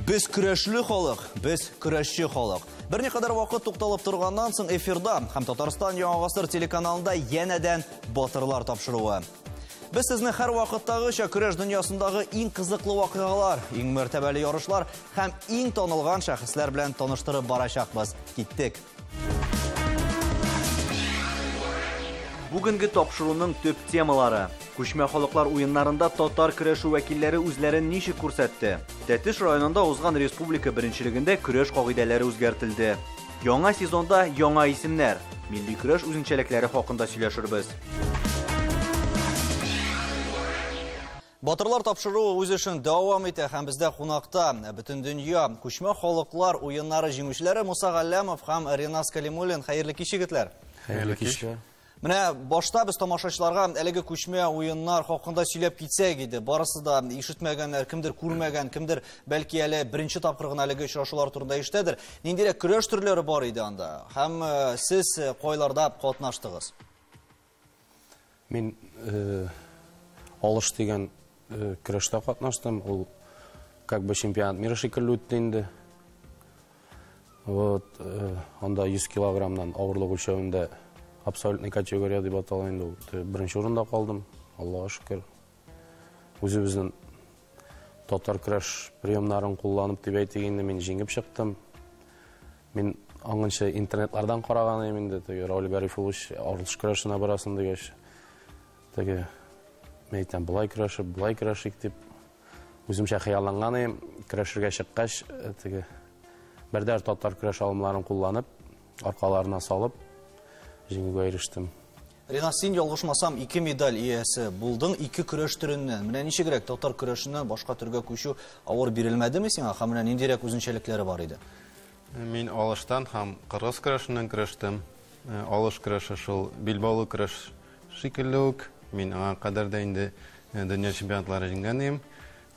Biz күрәшле халык, biz көрәшче халык. Берне кадәр вакыт тукталып торганнан соң эфирда һәм Татарстан Яңа гасыр телеканалында янәдән батырлар тапшыруы. Без сезне һәр вакыттагыча көрәш дөньясындагы иң кызыклы вакыйгалар, иң мәртәбәле ярышлар һәм иң танылган шәхесләр белән таныштырып барачакбыз. Киттек. Бүгенге тапшыруның төп темалары. Күчмә халыклар уеннарында татар көрәше вәкилләре үзләрен ничек күрсәтте? Тәтеш районында узган республика беренчелегендә көрәш кагыйдәләре үзгәртелде. Яңа сезонда яңа исемнәр, милли көрәш үзенчәлекләре хакында сөйләшербез. Батырлар тапшыруы үз эшен дәвам итә һәм бездә кунакта бөтен дөнья күчмә халыклар уеннары җиңүчеләре Муса Галләмов һәм Ринас Калимуллин. Хәерле кич, егетләр. Хәерле кич. Менә башта без тамашачыларга әлеге күчмә уеннар хакында сөйләп китсәк иде. Барысы да ишетмәгәннәр, кемдер күрмәгән, кемдер бәлки әле беренче тапкыр гына әлеге очрашулар турында ишетәдер. Ниндирәк көрәш төрләре бар иде анда? Һәм сез кайларда катнаштыгыз? Мин алыш дигән көрәштә катнаштым. Ул как бы чемпионат мира шикелле үтте инде. Вот анда 100 килограммнан авырлык үлчәвендә абсолютный категория дип аталган инде. Беренче урында калдым. Аллаһка шөкер. Үзебезнең татар көрәш приемнарын кулланып дип әйтгәндә мин җиңеп чыктым. Мин аңынча интернетлардан караган идем инде. Рауль Гарифович авырлык көрәшенә барасын дигәч. Теге мәйтәм булай көрәшик дип үземчә хыялланган идем. Көрәшергә чыккач, теге бердәр татар көрәш алымнарын кулланып, аркаларына салып җиңүгә ирештем. Ринас, син ялгышмасам 2 медаль иясе булдың 2 көрәш төреннән. Менә ничегрәк татар көрәшеннән башка төргә күчү авыр бирелмәдеме сиңа? Һәм менә ниндирәк үзенчәлекләре бар иде? Мин алыштан һәм кыргыз көрәшеннән көрәштем. Алыш көрәше шул билбаулы көрәш шикелле үк. Мин аңа кадәр дә инде дөнья чемпионатлары җиңгән идем.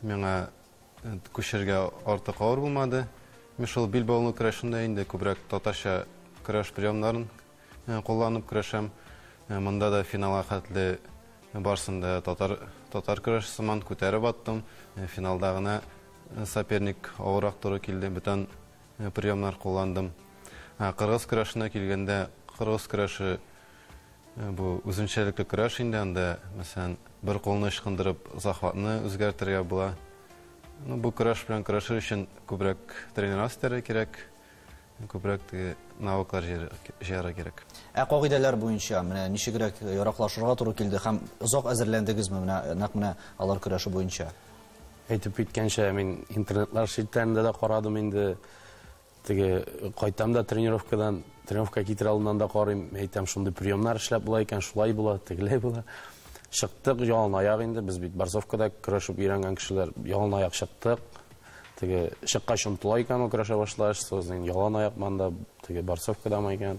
Миңа күчергә артык авыр булмады. Мин шул билбаулы көрәшендә инде күбрәк татарча көрәш приемнарын кулланып көрәшәм. Монда да финалга хәтле барсында татар көрәш сыман күтәреп аттым. Финалда гына соперник авырак туры килде. Бүтән приемнар кулландым. Кыргыз көрәшенә килгәндә, кыргыз көрәше бу үзенчәлекле көрәш инде. Анда, мәсәлән, бер кулны ычкындырып захватны үзгәртергә була. Бу көрәш белән көрәшер өчен күбрәк тренировка кирәк. Күбрәк навыклар җыярга кирәк. Кагыйдәләр буенча менә ничегрәк яраклашырга туры килде һәм озак әзерләндегезме менә алар көрәше буенча? Әйтеп киткәнчә, мин интернетлар шиттәрендә дә карадым инде. Теге кайтам да тренировка китер алдыннан да карыйм. Әйтәм, шундый приемнар эшләп була икән, шулай була, тегеләй була. Чыктык ялан аяк инде. Без бит Барсовкада көрәшеп өйрәнгән кешеләр, ялан аяк чыктык. Теге чыккач омтыла икән, көрәшә башлаш, соң ялан аяк манда теге Барсовкада икән.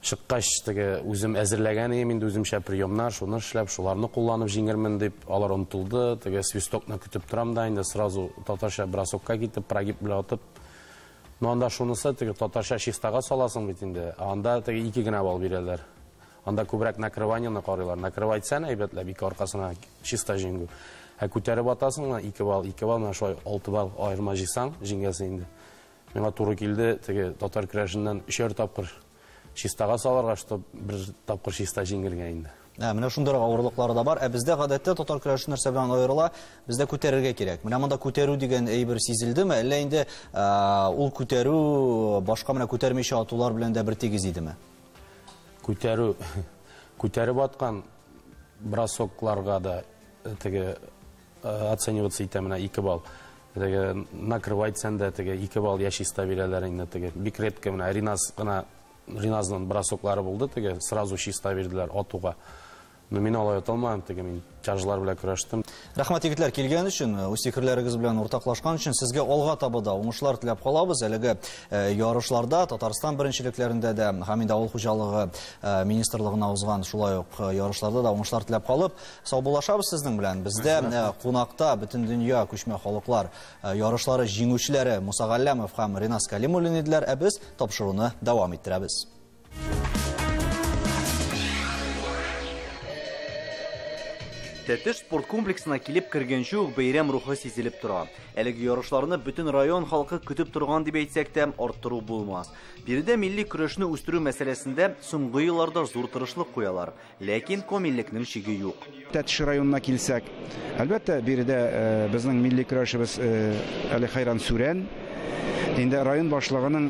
Чыккач теге үзем әзерләгән идем инде үземчә приемнар, шуны эшләп, шуларны кулланып җиңермен дип, алар омтылды. Теге свистокны көтеп торам да инде сразу татарча бросокка китеп, прогиб белән атып. Но анда шунысы теге татарча чистага саласың бит инде. Анда теге 2 генә бал бирәләр. Анда күбрәк накрываниены карыйлар. Накрывайтсаң әйбәтләп ике аркасына чиста җиңү. Күтәреп атасың, 2 бал, менә шулай 6 бал аерма җыйсаң, җиңәсең инде. Миңа туры килде, теге татар көрәшеннән 3 тапкыр чистага саларга, чтобы 1 тапкыр чиста җиңелгән инде. Менә шундый авырлыклары да бар. Бездә гадәттә татар көрәше нәрсә белән аерыла? Бездә күтәрергә кирәк. Менә монда күтәрү дигән әйбер сизелдеме? Әллә инде ул күтәрү башка менә күтәрмичә атулар белән дә бер тигез идеме? Күтәреп аткан бросокларга да теге оцениваться итә менә 2 бал. Теге накрывайтсаң да теге 2 бал яшиста бирәләр инде теге. Бик редко менә Риназның бросоклары булды, теге сразу чиста бирделәр атуга. Но мин алай аталмам, теге мин чаржлар белән көрәштем. Рәхмәт, егетләр, килгән өчен, үз фикерләрегез белән уртаклашкан өчен сезгә алга табыда уңышлар теләп калабыз. Әлеге ярышларда Татарстан беренчелекләрендә дә һәм инде авыл хуҗалыгы министрлыгына узган шулай ук ярышларда да уңышлар теләп калып, саубуллашабыз сезнең белән. Бездә кунакта бөтен дөнья күчмә халыклар ярышлары җиңүчеләре Муса Галләмов һәм Ринас Калимуллин иделәр. Без тапшыруны дәвам иттерәбез. Тәтеш спорт комплексына килеп кергәнче үк бәйрәм рухы сизелеп тора. Әлеге ярышларны бөтен район халкы көтеп торган дип әйтсәк тә арттыру булмас. Биредә милли көрәшне үстерү мәсьәләсендә соңгы елларда зур тырышлык куялар, ләкин комиллекнең чиге юк. Тәтеш районына килсәк, әлбәттә биредә безнең милли көрәшебез әле Хайран Сүрән. Инде район башлыгының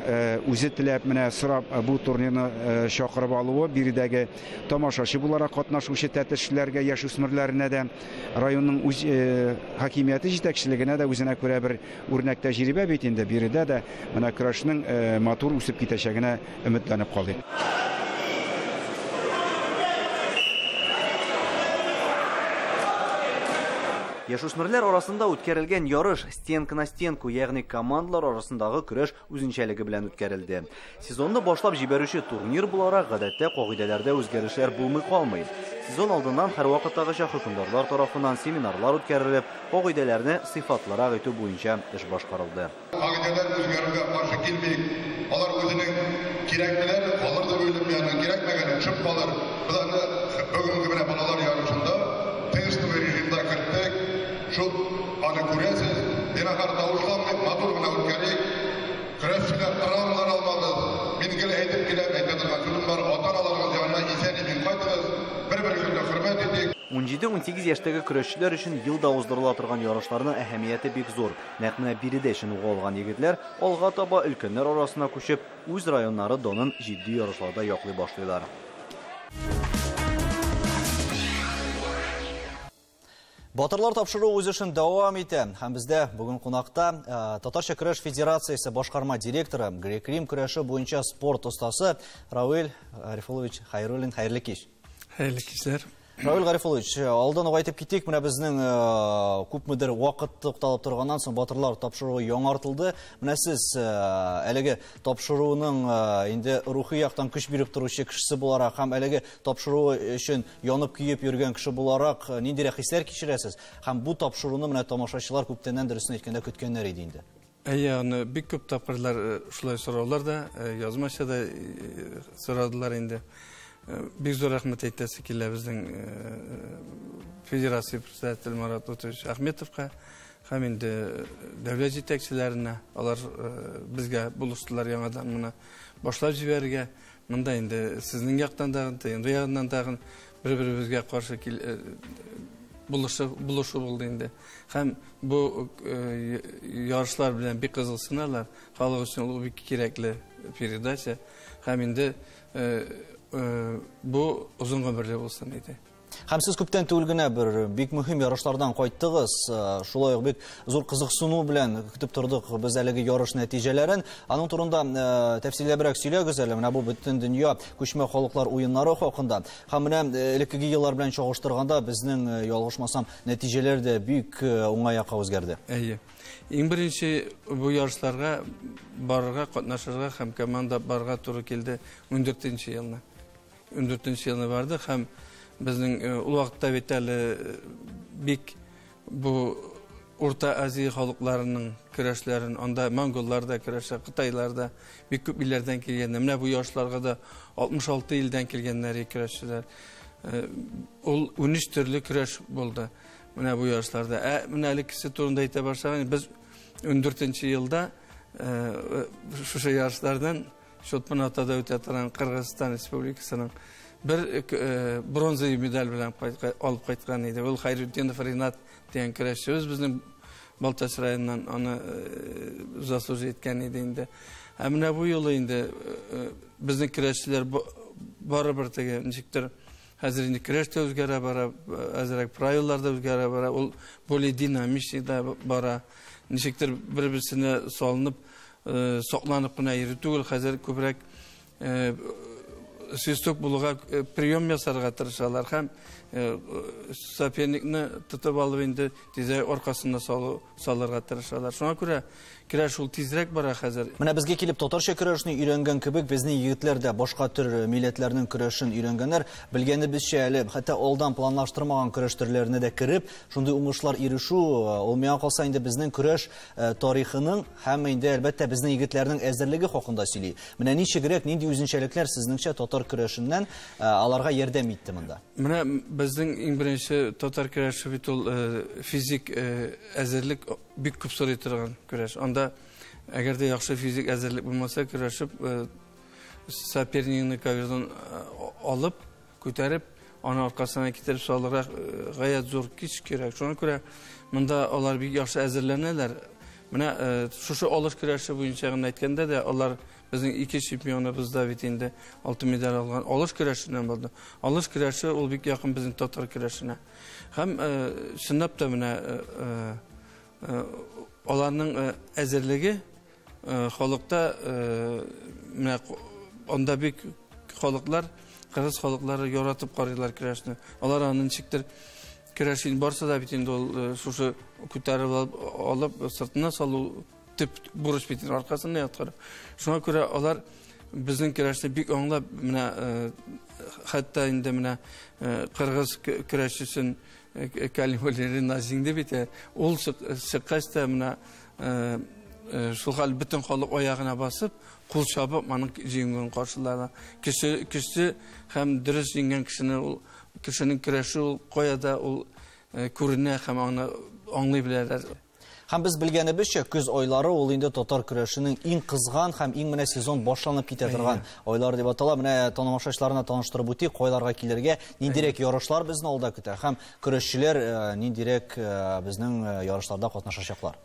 үзе теләп менә сорап бу турнирны чакырып алуы биредәге тамашачы буларак катнашучы тәтешләргә, яшүсмерләренә дә районның үз хакимияте җитәкчелегенә дә үзенә күрә бер үрнәк тәҗрибә бит инде биредә дә менә көрәшнең матур үсеп китәчәгенә өметләнеп калыйк. Яшүсмерләр арасында үткәрелгән ярыш стенка на стенку, ягъни командалар арасындагы көрәш үзенчәлеге белән үткәрелде. Сезонны башлап җибәрүче турнир буларак гадәттә кагыйдәләрдә үзгәрешләр булмый калмый. Сезон алдыннан һәр вакыттагыча хөкемдарлар тарафыннан семинарлар үткәрелеп, кагыйдәләрне сыйфатлырак итү буенча эш башкарылды. Кагыйдәләр үзгәрүгә каршы килмик. Алар үзенең кирәклеләр калыр дип уйлыйм, ягъни кирәкмәгән чыгып калыр. Буларны бүгенге менә балалар ярышында тестовый режимда кертек. Шул аны күрәсез, бинахар тавышланмый матур гына үткәрик. Көрәшчеләр травмалар алмагыз. Мин гел әйтеп киләм, әйтәдән көнем бар, ата-аналарыгыз янына исән-имин кайтыгыз. Бер-берегезне хөрмәт итик. 17-18 яшьтәге көрәшчеләр өчен елда уздырыла торган ярышларның әһәмияте бик зур. Нәкъ менә биредә чыныгы алган егетләр алга таба өлкәннәр арасына күчеп, үз районнары донын җитди ярышларда яклый башлыйлар. Батырлар тапшыру үз эшен дәвам итә. Һәм бездә бүген кунакта Татарча көрәш федерациясе башкарма директоры, Грек-Рим көрәше буенча спорт остасы Равил Гарифулович Хайруллин. Хәерле кич. Хәерле кичләр. Равил Гарифулович, алдан ук әйтеп китик, менә безнең күпмедер вакыт тукталып торганнан соң батырлар тапшыруы яңартылды. Менә сез әлеге тапшыруның инде рухи яктан көч биреп торучы кешесе буларак һәм әлеге тапшыруы өчен янып күйеп йөргән кеше буларак ниндирәк хисләр кичерәсез? Һәм бу тапшыруны менә тамашачылар күптәннән дөресен әйткәндә көткәннәр иде инде. Аны бик күп тапкырлар шулай сораулар да, язмача да сорадылар инде. Бик зур рәхмәт әйтәсе килә безнең федерация председателе Марат Лутович Ахметовка һәм инде дәүләт җитәкчеләренә. Алар безгә булыштылар яңадан моны башлап җибәрергә. Монда инде сезнең яктан да, инде ягыннан да бер-беребезгә каршы булышу булды инде. Һәм бу ярышлар белән бик кызыксыналар. Халык өчен ул бик кирәкле передача. Һәм инде бу узын гомерле булсын иде. Һәм сез күптән түгел генә бер бик мөһим ярышлардан кайттыгыз. Шулай ук бик зур кызыксыну белән көтеп тордык без әлеге ярыш нәтиҗәләрен. Аның турында тәфсилләбрәк сөйләгез әле. Менә бу бөтен дөнья күчмә халыклар уеннары хакында. Һәм менә элеккеге еллар белән чагыштырганда безнең ялгышмасам нәтиҗәләр дә бик уңайга үзгәрде. Әйе. Иң беренче бу ярышларга барырга, катнашырга һәм команда барырга туры килде 14нче елны. 14нче елны барды һәм безнең ул вакытта бит әле бик бу Урта Азия халыкларының көрәшләрен, анда монголлар да көрәшә, Кытайлар да бик күп илләрдән килгәннәр. Менә бу ярышларга да 66 илдән килгәннәр көрәшчеләр. Ул 13 төрле көрәш булды. Менә бу ярышларда. Менә әлегесе турында әйтә башлаган, без 14нче елда шушы ярышлардан Шотманатада үтә торган Кыргызстан Республикасының бер бронза медаль белән алып кайткан иде. Ул Хайрутдинов Ринат дигән көрәшчебез безнең Балтач районыннан аны заслужи иткән иде инде. Менә бу юлы инде безнең көрәшчеләр барыбер теге ничектер хәзер инде көрәш тә үзгәрә бара, әзрәк правилалар да үзгәрә бара. Ул более динамик да бара. Ничектер бер-берсенә салынып, сакланып кына йөри түгел, хәзер күбрәк свисток булуга прием ясарга тырышалар һәм соперникны тотып алып инде тизрәк аркасына салырга тырышалар. Шуңа күрә көрәш ул тизрәк бара хәзер. Менә безгә килеп татарча көрәшне өйрәнгән кебек, безнең егетләр дә башка төр милләтләрнең көрәшен өйрәнгәннәр. Белгәнебезчә әле хәтта алдан планлаштырмаган көрәш төрләренә дә кереп, шундый уңышлар ирешү, ул миңа калса инде безнең көрәш тарихының һәм инде әлбәттә безнең егетләрнең әзерлеге хакында сөйли. Менә ничегрәк, нинди үзенчәлекләр сезнеңчә татар көрәшеннән аларга ярдәм итте монда? Менә Безнең иң беренче татар көрәше бит ул физик әзерлек бик күп сорый торган көрәш. Анда әгәр дә яхшы физик әзерлек булмаса, көрәшеп сопернигны ковердан алып, күтәреп, аны аркасына китереп салырга гаять зур көч кирәк. Шуңа күрә монда алар бик яхшы әзерләнәләр. Менә шушы алыш көрәше буенча гына әйткәндә дә алар безнең ике чемпионыбыз да бит инде алтын медаль алган алыш көрәшеннән булды. Алыш көрәше ул бик якын безнең татар көрәшенә. Һәм чынлап та менә аларның әзерлеге халыкта менә анда бик халыклар, кыргыз халыклары яратып карыйлар көрәшне. Алар аны ничектер көрәшен барса да бит инде ул шушы күтәреп алып сыртына салу тип бурыч бит аркасына яткыр. Шуңа күрә алар безнең көрәшне бик аңлап, менә хәтта инде менә кыргыз көрәшчесен калималары назиңде бит. Ул чыккач та менә шул хәл бөтен халык аягына басып, кул чабып, аның җиңүен каршылады. Кеше һәм дөрес җиңгән кешенең көрәше ул каяда ул күренә һәм аны аңлый беләләр. Һәм без белгәнебезчә, көз айлары ул инде татар көрәшенең иң кызган һәм иң менә сезон башланып китә торган айлар дип атала. Менә танымашачыларына таныштырып үтик, кайларга килергә, ниндирәк ярышлар безне алда көтә һәм көрәшчеләр ниндирәк безнең ярышларда катнашачаклар.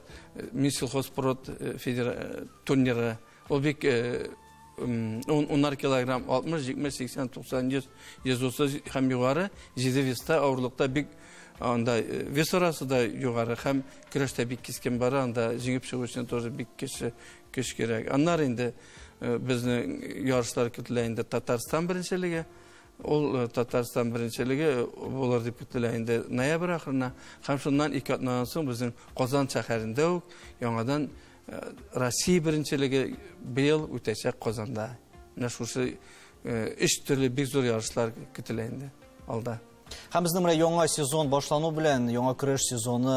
Мисселхозпрод турниры ул бик 10 килограмм 60, 70, 80, 90, 130 һәм югары 7 веста авырлыкта бик анда вес арасы да югары һәм көрәштә бик кискен бара, анда җиңеп чыгу өчен тоже бик көч кирәк. Аннары инде безнең ярышлар көтелә инде Татарстан беренчелеге. Ул Татарстан беренчелеге булыр дип көтелә инде ноябрь ахырына. Һәм шуннан 2 атнадан соң безнең Казан шәһәрендә үк яңадан Россия беренчелеге быел үтәчәк Казанда. Менә шушы 3 төрле бик зур ярышлар көтелә инде алда. Һәм безнең менә яңа сезон башлану белән, яңа көрәш сезоны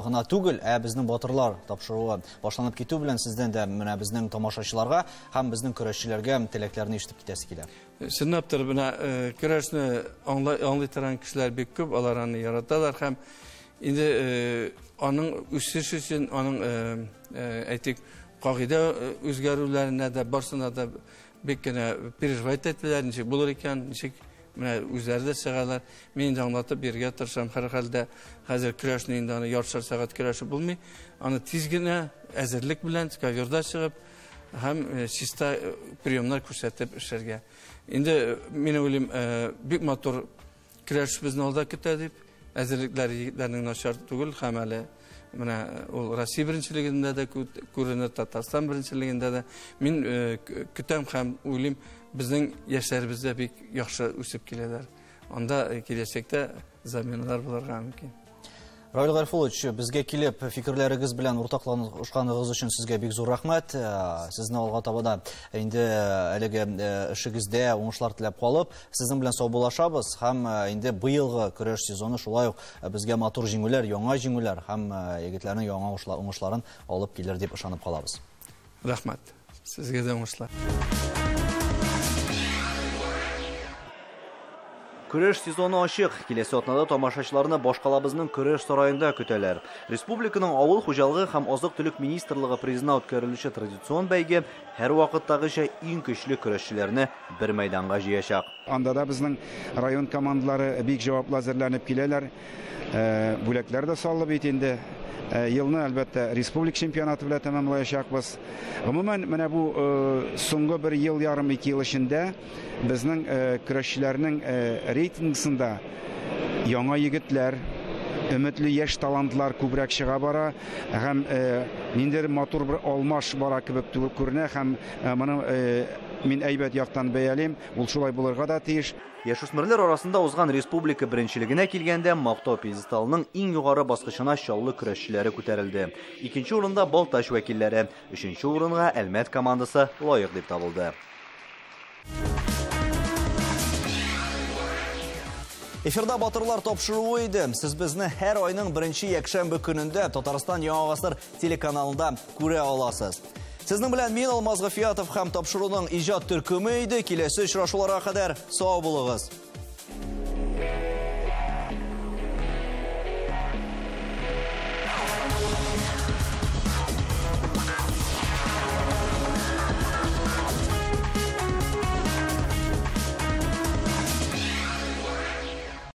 гына түгел, безнең батырлар тапшыруы башланып китү белән сездән дә менә безнең тамашачыларга һәм безнең көрәшчеләргә теләкләрне ишетеп китәсе килә. Чынлаптыр, менә көрәшне аңлый торган кешеләр бик күп, алар аны яраталар һәм инде аның үсеш өчен, аның әйтик кагыйдә үзгәрүләренә дә барсына да бик кенә переживать итәләр, ничек булыр икән, ничек менә үзләре дә чыгалар. Мин инде аңлатып бирергә тырышам. Һәр хәлдә хәзер көрәшне инде аны яртышар сәгать көрәше булмый. Аны тиз генә әзерлек белән коверда чыгып һәм чиста приемнар күрсәтеп эшләргә. Инде мин уйлыйм, бик матур көрәш безне алда көтә дип, әзерлекләр егетләрнең начар түгел, һәм әле менә ул Россия беренчелегендә дә күренә, Татарстан беренчелегендә дә мин көтәм һәм уйлыйм, безнең яшьләребез дә бик яхшы үсеп киләләр. Анда киләчәктә заменалар булырга мөмкин. Равил Гарифулович, безгә килеп фикерләрегез белән уртаклашканыгыз өчен сезгә бик зур рәхмәт. Сезне алга табада инде әлеге эшегездә уңышлар теләп калып, сезнең белән саубуллашабыз һәм инде быелгы көрәш сезоны шулай ук безгә матур җиңүләр, яңа җиңүләр һәм егетләрнең яңа уңышларын алып килер дип ышанып калабыз. Рәхмәт. Сезгә дә уңышлар. Көрәш сезоны ачык. Киләсе атнада тамашачыларны башкалабызның көрәш сараенда көтәләр. Республиканың авыл хуҗалыгы һәм азык-төлек министрлыгы призына үткәрелүче традицион бәйге һәр вакыттагыча иң көчле көрәшчеләрне бер мәйданга җыячак. Анда да безнең район командалары бик җаваплы әзерләнеп киләләр. Бүләкләр дә салып бит инде. Елны әлбәттә республик чемпионаты белән тәмамлаячакбыз. Гомумән, менә бу соңгы 1 ел ярым 2 ел эчендә безнең көрәшчеләрнең рейтингысында яңа егетләр, өметле яшь талантлар күбрәк чыга бара һәм ниндидер матур бер алмаш бара кебек күренә һәм моны мин әйбәт яктан бәялим. Ул шулай булырга да тиеш. Яшүсмерләр арасында узган республика беренчелегенә килгәндә мактау пьедесталының иң югары баскычына чаллы көрәшчеләре күтәрелде. 2нче урында Балтач вәкилләре, 3нче урынга Әлмәт командасы лаек дип табылды. Эфирда батырлар тапшыруы иде. Сез безне һәр айның 1нче якшәмбе көнендә Татарстан Яңа гасыр телеканалында күрә аласыз. Сезнең белән мин Алмаз Гафиятов һәм тапшыруның иҗат төркеме иде. Киләсе очрашуларга кадәр сау булыгыз.